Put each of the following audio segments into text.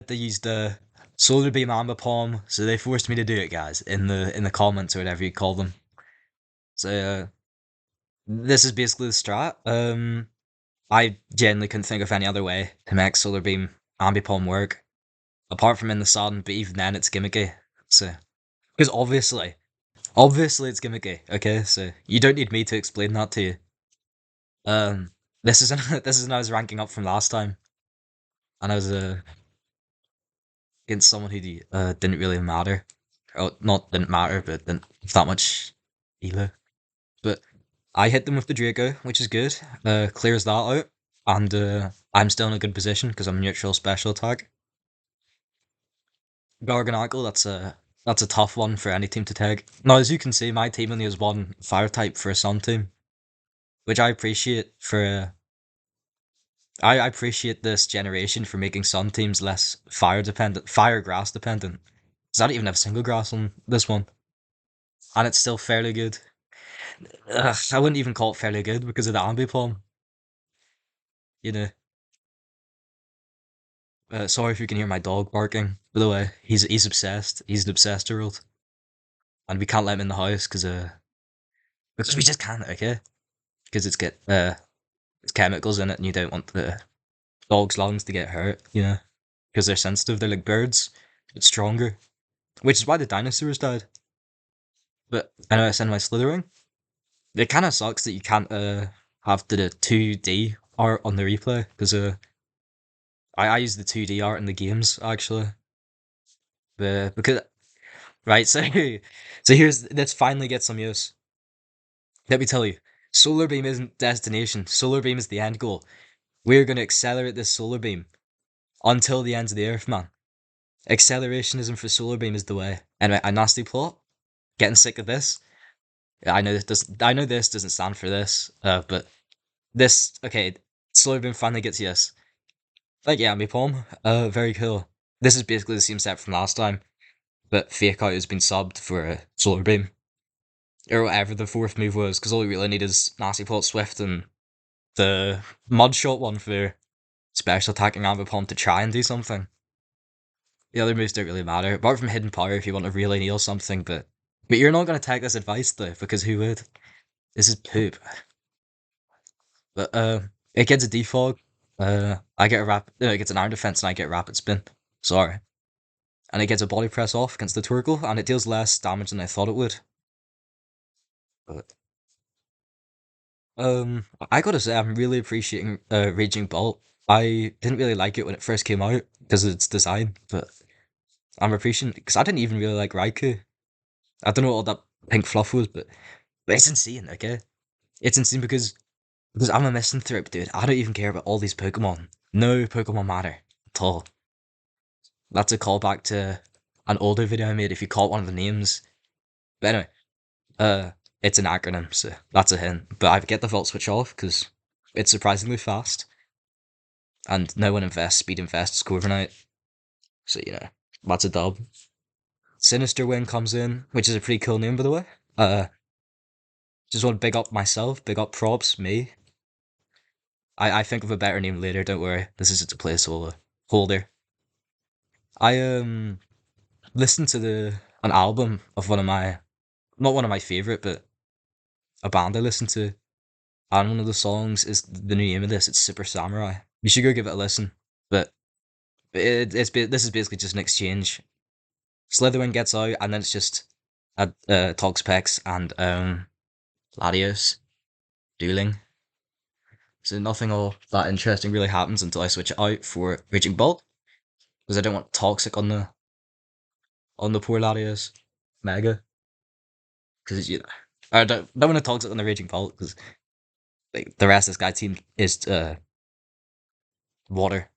they used Solar Beam Ambipom, so they forced me to do it, guys, in the comments or whatever you call them. So this is basically the strat. I genuinely couldn't think of any other way to make Solar Beam Ambipom work, apart from in the sun, but even then it's gimmicky. So, because obviously it's gimmicky, okay? So, you don't need me to explain that to you. Um, this is this is when I was ranking up from last time, and I was against someone who didn't really matter. Oh, not didn't matter, but didn't have that much elo. But I hit them with the Draco, which is good. Clears that out, and I'm still in a good position because I'm neutral special attack. Garganacle, that's a tough one for any team to take. Now, as you can see, my team only has one fire type for a sun team, which I appreciate for. I appreciate this generation for making sun teams less fire dependent, fire grass dependent. Because I don't even have single grass on this one, and it's still fairly good. Ugh, I wouldn't even call it fairly good because of the Ambipom. You know. Sorry if you can hear my dog barking. By the way, he's obsessed. He's an obsessed-year-old, and we can't let him in the house because we just can't. Okay, because it's chemicals in it, and you don't want the dog's lungs to get hurt. You know, because they're sensitive. They're like birds, but stronger. Which is why the dinosaurs died. But anyway, I send my slithering. It kind of sucks that you can't have the 2D art on the replay because I use the 2D art in the games actually. Because right, so let's finally get some use. Let me tell you, solar beam isn't destination. Solar beam is the end goal. We're gonna accelerate this solar beam until the ends of the earth, man. Accelerationism for solar beam is the way. Anyway, a nasty plot. Getting sick of this. I know this doesn't stand for this, but this okay. Solar beam finally gets yes. Thank you, Ambipom. Very cool. This is basically the same set from last time, but Fake Out has been subbed for a solar beam. Or whatever the fourth move was, because all we really need is Nasty Plot Swift and the mud shot one for special attacking Ambipom to try and do something. The other moves don't really matter, apart from Hidden Power if you want to really nail something, but you're not going to take this advice though, because who would? This is poop. But it gets a defog. I get a it gets an iron defense and I get rapid spin. Sorry. And it gets a body press off against the Torkoal, and it deals less damage than I thought it would. But I gotta say, I'm really appreciating Raging Bolt. I didn't really like it when it first came out because of its design, but I'm appreciating because I didn't even really like Raikou. I don't know what all that pink fluff was, but it's insane. Okay, it's insane because I'm a misanthrope, dude. I don't even care about all these Pokemon. No Pokemon matter at all. That's a callback to an older video I made. If you caught one of the names, but anyway, it's an acronym, so that's a hint. But I get the Volt Switch off because it's surprisingly fast, and no one invests speed invests overnight. So you know that's a dub. Sinister Wing comes in, which is a pretty cool name by the way. Just want to big up myself, big up props me. I think of a better name later. Don't worry, this is just a placeholder. I listened to an album of one of my not one of my favorite, but a band I listened to, and one of the songs is the new name of this. It's Super Samurai. You should go give it a listen. But this is basically just an exchange. Slitherwing gets out, and then it's just Toxpex and Latios dueling. So nothing all that interesting really happens until I switch it out for Raging Bolt, because I don't want Toxic on the poor Latios Mega, because you know I don't want to Toxic on the Raging Bolt because like, the rest of this guy team is water.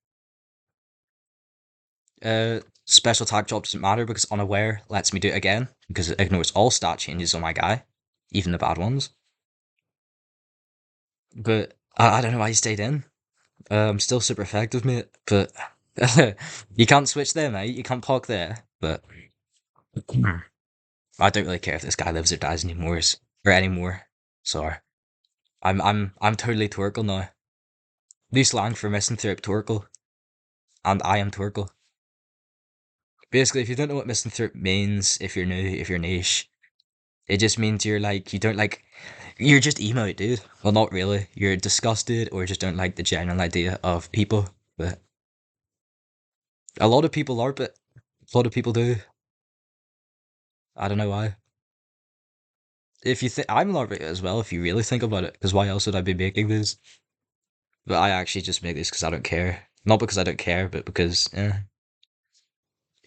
Special attack drop doesn't matter because Unaware lets me do it again because it ignores all stat changes on my guy, even the bad ones. But I don't know why he stayed in. Still super effective, mate. But you can't switch there, mate. You can't park there. But I don't really care if this guy lives or dies anymore. Or anymore. Sorry. I'm totally Torkoal now. New slang for misanthrope Torkoal. And I am Torkoal. Basically, if you don't know what misanthrope means, if you're new, if you're niche, it just means you're like you don't like you're just emo, dude. Well, not really. You're disgusted or just don't like the general idea of people. But a lot of people are, but a lot of people do. I don't know why. If you think I'm LARPing as well, if you really think about it, because why else would I be making this? But I actually just make this because I don't care. Not because I don't care, but because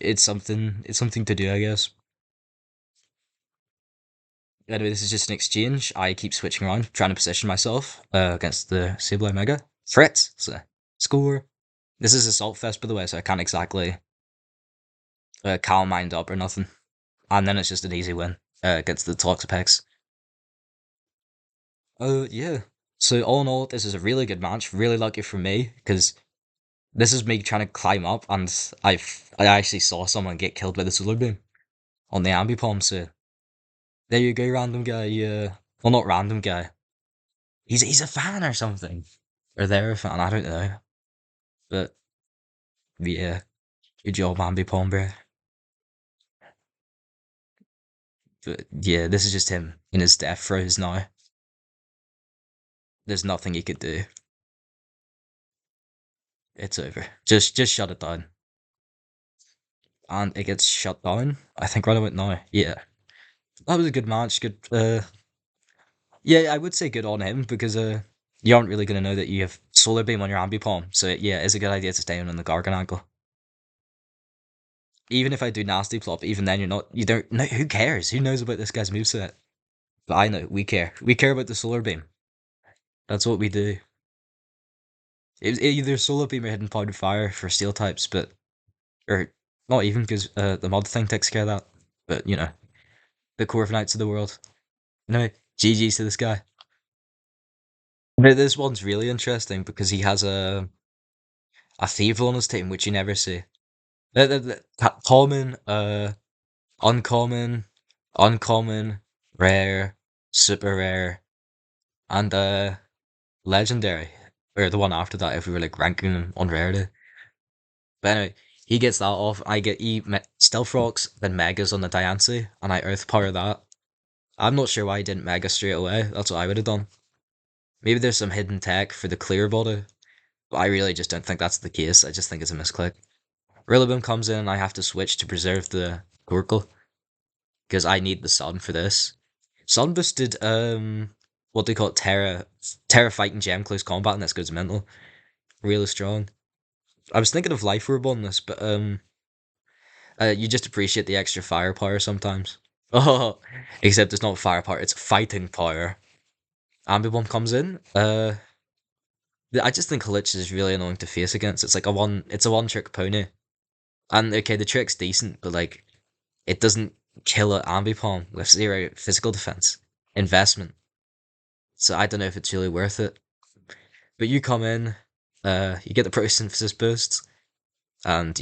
it's something. It's something to do, I guess. Anyway, this is just an exchange. I keep switching around, trying to position myself against the Sableye Mega. Threat, so score. This is Assault Fest, by the way, so I can't exactly calm mind up or nothing. And then it's just an easy win against the Toxapex. Oh, yeah. So, all in all, this is a really good match. Really lucky for me, because this is me trying to climb up, and I actually saw someone get killed by the solar beam on the Ambipom, so there you go, random guy. Well, not random guy. He's a fan or something. Or they're a fan, I don't know. But, yeah, good job, Ambipom, bro. But, yeah, this is just him in his death throes now. There's nothing he could do. It's over. Just shut it down. And it gets shut down. I think right about now. Yeah. That was a good match. Good yeah, I would say good on him because you aren't really gonna know that you have solar beam on your ambipom. So yeah, it's a good idea to stay on the Gargan angle. Even if I do nasty plot, even then you don't know who cares? Who knows about this guy's moveset? But I know, we care. We care about the solar beam. That's what we do. It either solar beam or hidden powder fire for steel types, but or not even because the mod thing takes care of that. But the core of Knights of the world. Anyway, GG's to this guy. But this one's really interesting because he has a Thievel on his team, which you never see. Common, uncommon, uncommon, rare, super rare, and legendary. Or the one after that if we were like ranking them on rarity. But anyway, he gets that off. I get Stealth Rocks, then Megas on the Diancie, and I Earth Power that. I'm not sure why he didn't Mega straight away. That's what I would have done. Maybe there's some hidden tech for the clear body, but I really just don't think that's the case. I just think it's a misclick. Rillaboom comes in and I have to switch to preserve the Torkoal because I need the sun for this. Sun boosted what they call it, Terra fighting gem close combat, and this goes mental. Really strong. I was thinking of Life Orb on this, but you just appreciate the extra firepower sometimes. Oh, except it's not firepower, it's fighting power. Ambibomb comes in. I just think Lich is really annoying to face against. It's a one trick pony. And okay, the trick's decent, but like it doesn't kill an Ambipom with zero physical defense investment. So I don't know if it's really worth it. But you come in, you get the pro synthesis boost, and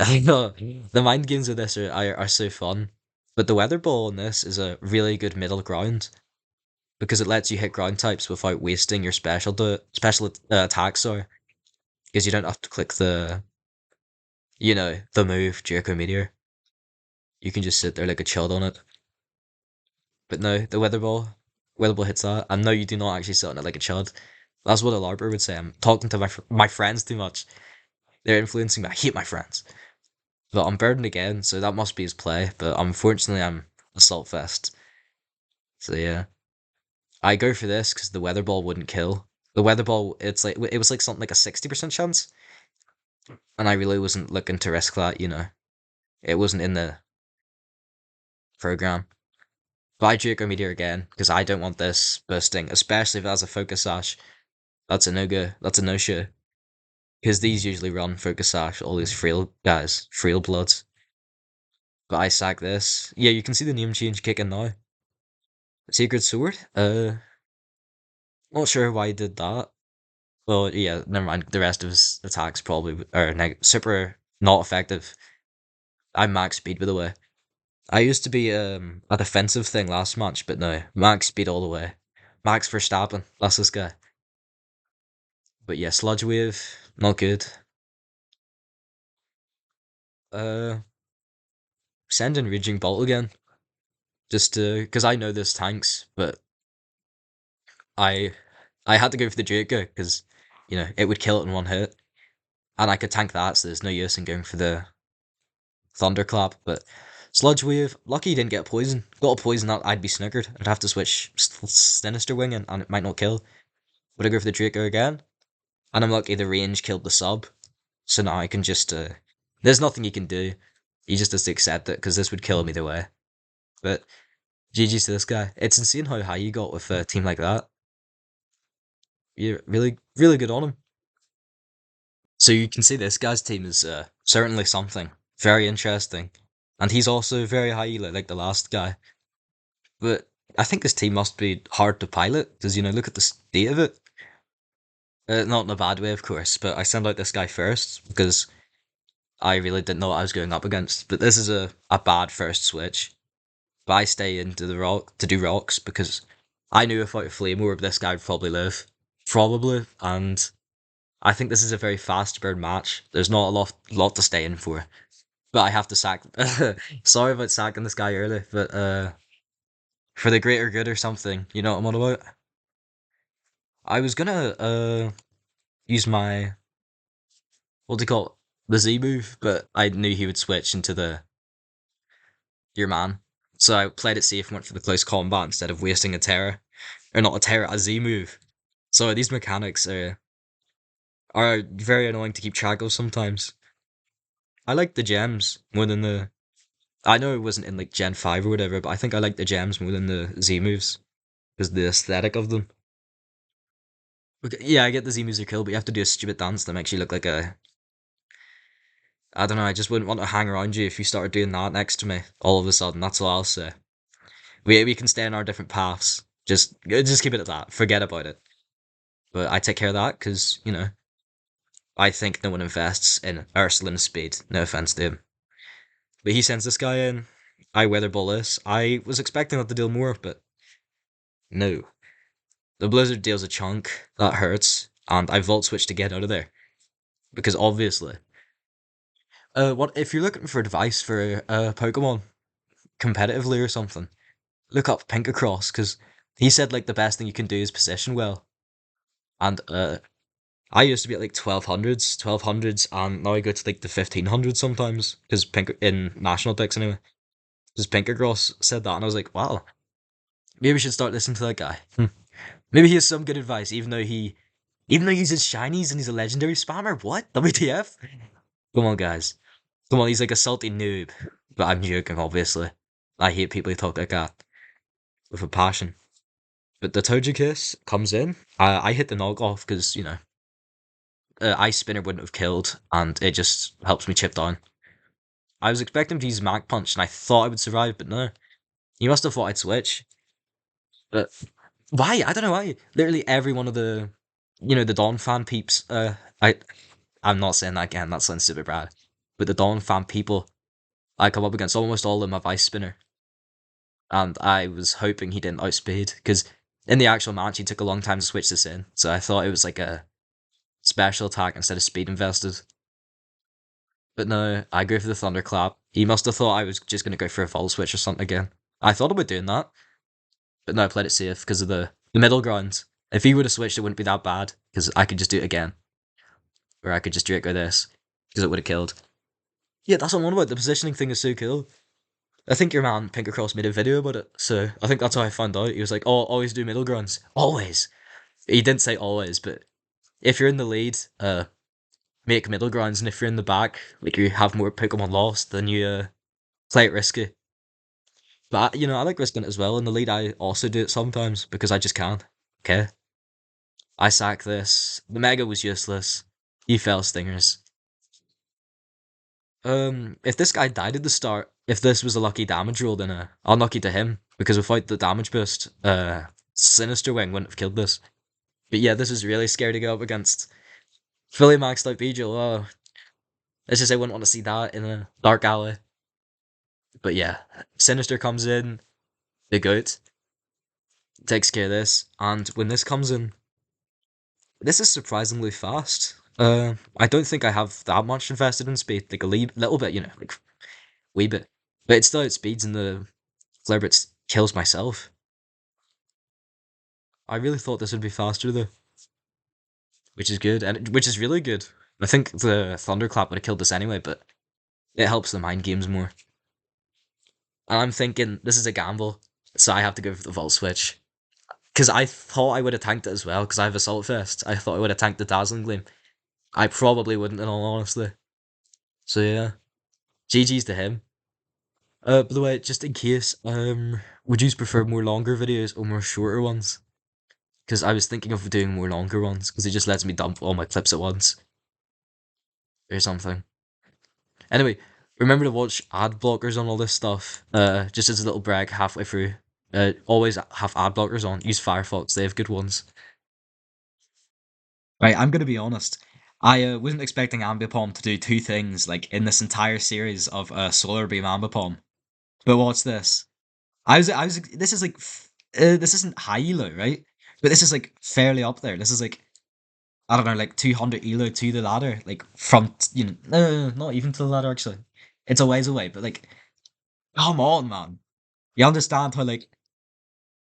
I know the mind games of this are so fun. But the weather ball on this is a really good middle ground because it lets you hit ground types without wasting your special attack. Sorry, because you don't have to click the move Draco Meteor. You can just sit there like a child on it. But no, the weather ball hits that, and no, you do not actually sit on it like a child. That's what a LARPer would say. I'm talking to my friends too much. They're influencing me. I hate my friends. But I'm burdened again, so that must be his play. But unfortunately, I'm Assault Fest. So yeah, I go for this because the weather ball wouldn't kill. The weather ball, it was like something like a 60% chance, and I really wasn't looking to risk that. It wasn't in the program. But I Draco Meteor again because I don't want this bursting, especially if it has a Focus Sash. That's a no go. That's a no show. Because these usually run Focus Sash, all these frail guys, frail bloods. But I sack this. Yeah, you can see the name change kicking now. Sacred Sword? Not sure why he did that. Well, yeah, never mind. The rest of his attacks probably are super not effective. I'm max speed, by the way. I used to be a defensive thing last match, but no, max speed all the way. Max Verstappen, that's this guy. But yeah, Sludge Wave, not good. send in Raging Bolt again. Just to, because I know this tanks, but I I had to go for the Draco because, it would kill it in one hit. And I could tank that, so there's no use in going for the Thunderclap. But Sludge Wave, lucky you didn't get a poison. Got a poison, that I'd be snookered. I'd have to switch Sinister Wing in, and it might not kill. Would I go for the Draco again? And I'm lucky the range killed the sub. So now I can just, there's nothing he can do. He just has to accept it, because this would kill him either way. But GG's to this guy. It's insane how high you got with a team like that. You're really, really good on him. So you can see this guy's team is certainly something. Very interesting. And he's also very high, like the last guy. But I think this team must be hard to pilot, because, look at the state of it. Not in a bad way, of course, but I sent out this guy first, because I really didn't know what I was going up against. But this is a bad first switch. But I stay into the rock to do rocks, because I knew without a Flame Orb, this guy would probably live. Probably, and I think this is a very fast burn match. There's not a lot to stay in for. But I have to sack. Sorry about sacking this guy early, but for the greater good or something, you know what I'm on about? I was gonna use my, what do you call it? The Z move, but I knew he would switch into your man. So I played it safe and went for the close combat instead of wasting a Terra. Or not a Terra, a Z move. So these mechanics are very annoying to keep track of sometimes. I like the gems more than the. I know it wasn't in like Gen 5 or whatever, but I think I like the gems more than the Z moves. Because the aesthetic of them. Okay, yeah, I get the Z moves are cool, but you have to do a stupid dance that makes you look like a. I don't know, I just wouldn't want to hang around you if you started doing that next to me all of a sudden, that's all I'll say. We can stay on our different paths. Just keep it at that. Forget about it. But I take care of that because, I think no one invests in Ursulin's speed. No offense to him. But he sends this guy in. I weather ball this. I was expecting that to deal more, but no. The Blizzard deals a chunk. That hurts. And I Volt Switch to get out of there. Because obviously. What if you're looking for advice for Pokemon competitively or something? Look up Pinkacross, because he said like the best thing you can do is position well. And I used to be at like 1200s, and now I go to like the 1500s sometimes, because in national decks anyway. Because Pinkacross said that, and I was like, wow, maybe we should start listening to that guy. Maybe he has some good advice, even though he uses shinies and he's a legendary spammer. What? WTF? Come on, guys. Come on, he's like a salty noob. But I'm joking, obviously. I hate people who talk like that. With a passion. But the Togekiss comes in. I hit the knockoff because, Ice Spinner wouldn't have killed, and it just helps me chip down. I was expecting to use Mach Punch, and I thought I would survive, but no. He must have thought I'd switch. But why? I don't know why. Literally every one of the, the Dawn fan peeps, I'm not saying that again, that sounds super bad. But the Dawn fan people I come up against, almost all of them have Ice Spinner. And I was hoping he didn't outspeed, because in the actual match he took a long time to switch this in, so I thought it was like a special attack instead of speed invested. But no, I go for the Thunderclap. He must have thought I was just going to go for a Volt Switch or something again. I thought about doing that. But no, I played it safe because of the middle ground. If he would have switched, it wouldn't be that bad, because I could just do it again. Or I could just Draco this, because it would have killed. Yeah, that's what I'm on about. The positioning thing is so cool. I think your man Pinkacross made a video about it, so I think that's how I found out. He was like, "Oh, always do middle grounds, always." He didn't say always, but if you're in the lead, make middle grounds, and if you're in the back, like you have more Pokemon lost, then you play it risky. But I like risking it as well. In the lead, I also do it sometimes because I just can. Okay, I sack this. The Mega was useless. He fell stingers. If this guy died at the start, if this was a lucky damage roll, then unlucky to him, because without the damage boost, Sinister Wing wouldn't have killed this. But yeah, this is really scary to go up against. Fully maxed out Beedrill, oh. Let's just say I wouldn't want to see that in a dark alley. But yeah, Sinister comes in, the goat, takes care of this, and when this comes in, this is surprisingly fast. I don't think I have that much invested in speed. Like a little bit, like wee bit. But it's still outspeeds in the Flarebits kills myself. I really thought this would be faster though, which is good, and which is really good. I think the Thunderclap would have killed this anyway, but it helps the mind games more. And I'm thinking this is a gamble, so I have to go for the Vault Switch. Because I thought I would have tanked it as well, because I have Assault Vest. I thought I would have tanked the Dazzling Gleam. I probably wouldn't, in all honesty. So yeah, GG's to him. By the way, just in case, would you prefer more longer videos or more shorter ones? Because I was thinking of doing more longer ones, because it just lets me dump all my clips at once. Or something. Anyway, remember to watch ad blockers on all this stuff. Just as a little brag halfway through. Always have ad blockers on. Use Firefox, they have good ones. Right, I'm gonna be honest. I wasn't expecting Ambipom to do two things like in this entire series of Solar Beam Ambipom. But watch this. I was. This is like, this isn't high elo, right? But this is like fairly up there. This is like, I don't know, like 200 elo to the ladder, like from no, not even to the ladder actually. It's a ways away, but like, come on, man. You understand how like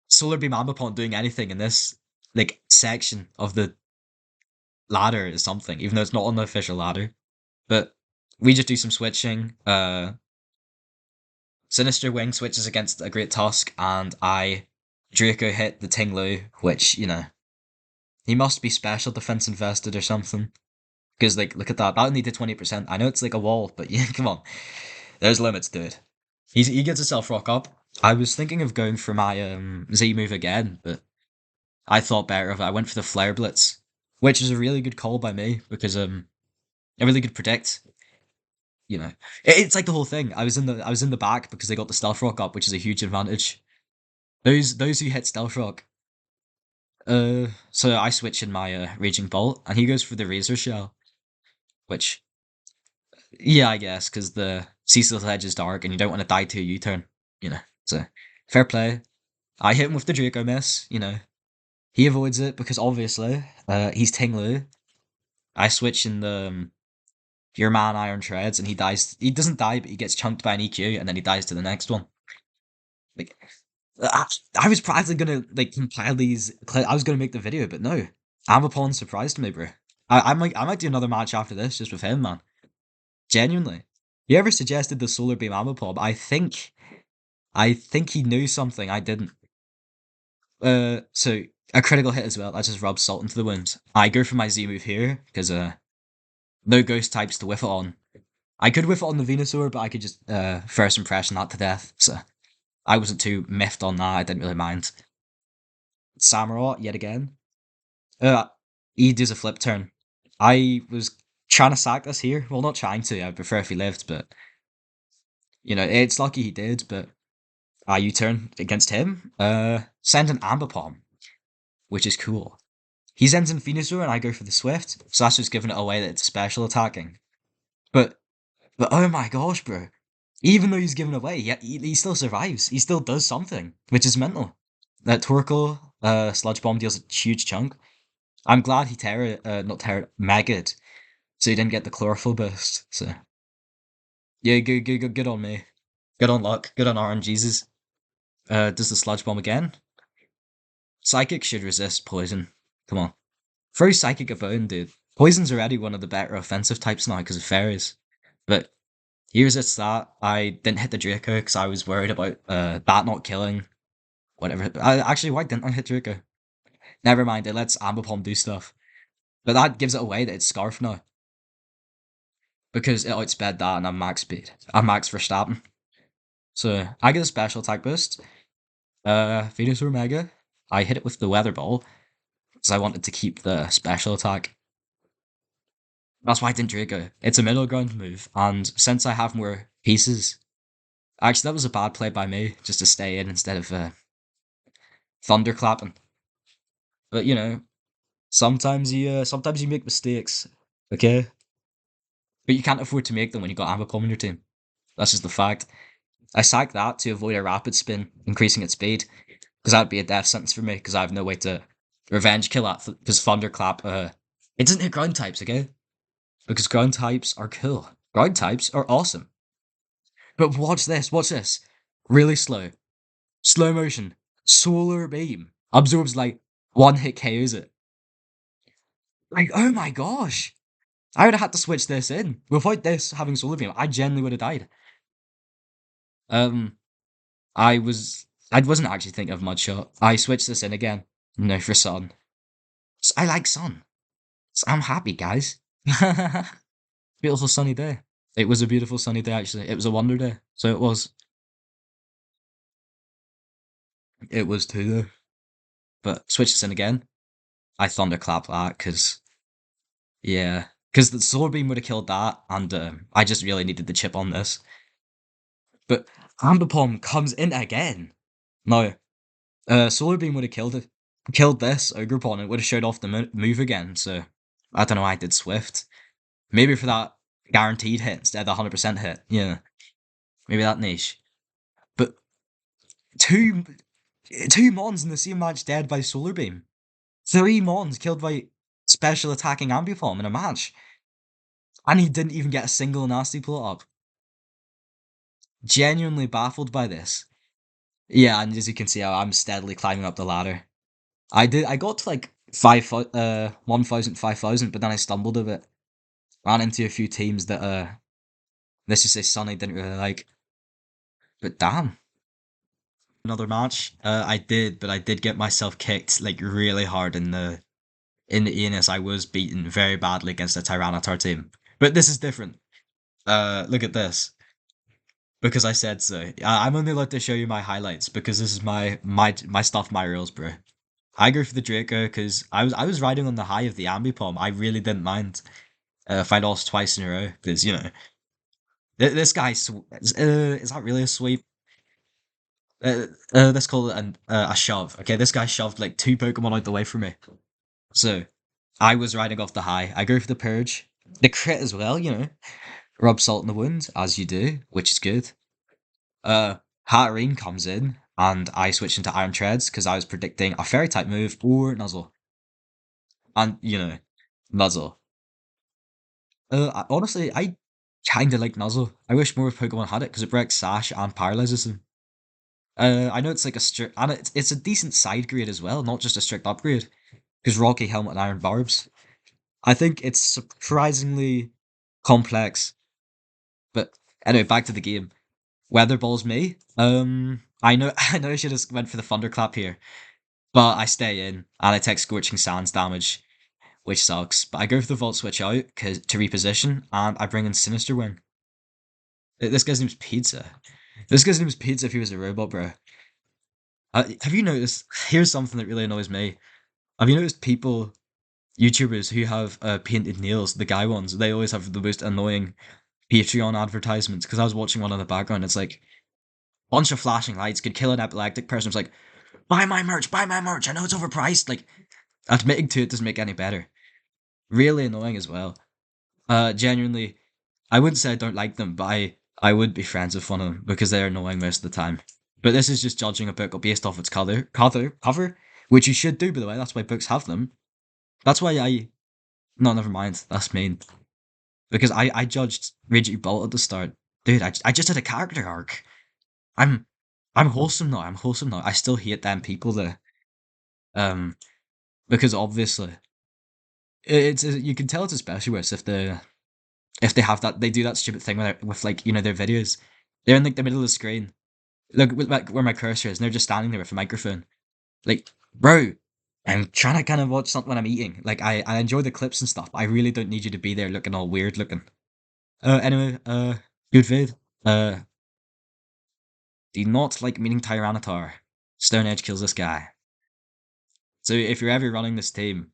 Solar Beam Ambipom doing anything in this like section of the ladder is something, even though it's not on the official ladder. But we just do some switching. Sinister Wing switches against a Great Tusk, and I Draco hit the Tinglu, which, he must be special defense invested or something. Because, like, look at that. That only did 20%. I know it's like a wall, but yeah, come on. There's limits to it. He gets himself rock up. I was thinking of going for my Z move again, but I thought better of it. I went for the Flare Blitz, which is a really good call by me because I really could predict. It's like the whole thing. I was in the back because they got the stealth rock up, which is a huge advantage. Those who hit stealth rock. So I switch in my raging bolt, and he goes for the razor shell, which, yeah, I guess because the Cecil's edge is dark, and you don't want to die to a U-turn. So fair play. I hit him with the Draco miss. He avoids it because obviously, he's Tinglu. I switch in the your man Iron Treads, and he dies. He doesn't die, but he gets chunked by an EQ, and then he dies to the next one. Like, I was probably gonna like compile these. I was gonna make the video, but no. Ambipom surprised me, bro. I might do another match after this just with him, man. Genuinely. He ever suggested the Solar Beam Ambipom? I think he knew something I didn't. So a critical hit as well. That just rubs salt into the wound. I go for my Z move here because no ghost types to whiff it on. I could whiff it on the Venusaur, but I could just first impression that to death. So I wasn't too miffed on that. I didn't really mind. Samurott yet again. He does a flip turn. I was trying to sack this here. Well, not trying to. I'd prefer if he lived, but it's lucky he did. But U-turn against him. Send an Ambipom, which is cool. He sends in Venusaur, and I go for the Swift. So that's just giving it away that it's special attacking. But oh my gosh, bro! Even though he's given away, he still survives. He still does something, which is mental. That Torkoal, Sludge Bomb deals a huge chunk. I'm glad he Mega'd, so he didn't get the Chlorophyll boost. So yeah, good on me. Good on luck. Good on RNGesus. Does the Sludge Bomb again? Psychic should resist Poison. Come on. Throw Psychic a bone, dude. Poison's already one of the better offensive types now because of fairies. But he resists that. I didn't hit the Draco because I was worried about that not killing. Whatever. Actually, why didn't I hit Draco? Never mind, it lets Ambipom do stuff. But that gives it away that it's Scarf now. Because it outsped that and I'm max speed. I'm max Verstappen. So I get a special attack boost. Venusaur Mega. I hit it with the Weather Ball. Because I wanted to keep the special attack. That's why I didn't Draco. It's a middle ground move. And since I have more pieces. Actually, that was a bad play by me. Just to stay in instead of thunderclapping. But sometimes you make mistakes, okay? But you can't afford to make them when you got Ambipom on your team. That's just the fact. I sack that to avoid a rapid spin, increasing its speed, because that would be a death sentence for me, because I have no way to revenge kill that, because Thunderclap, it doesn't hit ground types, okay? because ground types are cool. Ground types are awesome. But watch this, watch this. Really slow. Slow motion. Solar beam. Absorbs like one hit KOs it. Like, oh my gosh. I would have had to switch this in. Without this having solar beam, I genuinely would have died. Um, I wasn't actually thinking of Mudshot. I switched this in again. No, for Sun. I like Sun. I'm happy, guys. Beautiful sunny day. It was a beautiful sunny day, actually. It was a wonder day. So it was. It was too, though. But switch this in again. I thunderclap that, because, yeah. Because the solar beam would have killed that, and I just really needed the chip on this. But Ambipom comes in again. No, solar beam would have killed this ogre pawn. It would have showed off the move again. So I don't know why I did Swift. Maybe for that guaranteed hit instead of the 100% hit. Yeah, maybe that niche. But two Mons in the same match dead by solar beam. 3 Mons killed by special attacking Ambipom in a match. And he didn't even get a single nasty pull up. Genuinely baffled by this. Yeah, and as you can see, I'm steadily climbing up the ladder. I got to like 1,000, 5,000, but then I stumbled a bit. Ran into a few teams that, let's just say Sonny didn't really like. But damn. Another match, I did, but I did get myself kicked like really hard in the ENS. I was beaten very badly against a Tyranitar team. But this is different. Look at this. Because I said so. I'm only allowed to show you my highlights because this is my stuff, my reels, bro. I go for the Draco because I was riding on the high of the Ambipom. I really didn't mind if I lost twice in a row because you know this guy is that really a sweep? Let's call it a shove. Okay, this guy shoved like 2 Pokemon out the way from me. So I was riding off the high. I go for the Purge, the crit as well. You know, rub salt in the wound as you do, which is good. Hatterene comes in, and I switch into Iron Treads because I was predicting a Fairy type move or Nuzzle. And, you know, Nuzzle. Honestly, I kinda like Nuzzle. I wish more Pokemon had it because it breaks Sash and paralyzes them. I know it's like a strict, and it's a decent side grade as well, not just a strict upgrade. Because Rocky Helmet and Iron Barbs. I think it's surprisingly complex. But anyway, back to the game. Weather balls me. I know I should have went for the thunderclap here, but I stay in and I take Scorching Sands damage, which sucks. But I go for the Volt Switch out to reposition, and I bring in Sinister Wing. This guy's name's Pizza. This guy's name's Pizza if he was a robot, bro. Have you noticed? Here's something that really annoys me. Have you noticed people, YouTubers who have painted nails, the guy ones? They always have the most annoying Patreon advertisements. Because I was watching one in the background. It's like bunch of flashing lights could kill an epileptic person. It's like, buy my merch, buy my merch. I know it's overpriced. Like, admitting to it doesn't make any better. Really annoying as well. Genuinely, I wouldn't say I don't like them, but I would be friends with one of them because they're annoying most of the time. But this is just judging a book based off its cover, which you should do, by the way. That's why books have them. That's why no, never mind. That's mean. Because I judged Raging Bolt at the start. Dude, I just had a character arc. I'm I'm wholesome now. I'm wholesome now. I still hate them people though. Because obviously it's you can tell it's especially worse if they have that they do that stupid thing with like you know their videos. They're in like the middle of the screen. Look like where my cursor is, and they're just standing there with a microphone. Like, bro, I'm trying to kind of watch something when I'm eating. Like I enjoy the clips and stuff. But I really don't need you to be there looking all weird looking. Anyway, good vid. Do not like meeting Tyranitar. Stone Edge kills this guy. So if you're ever running this team,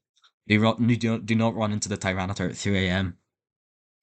do not run into the Tyranitar at 3 a.m.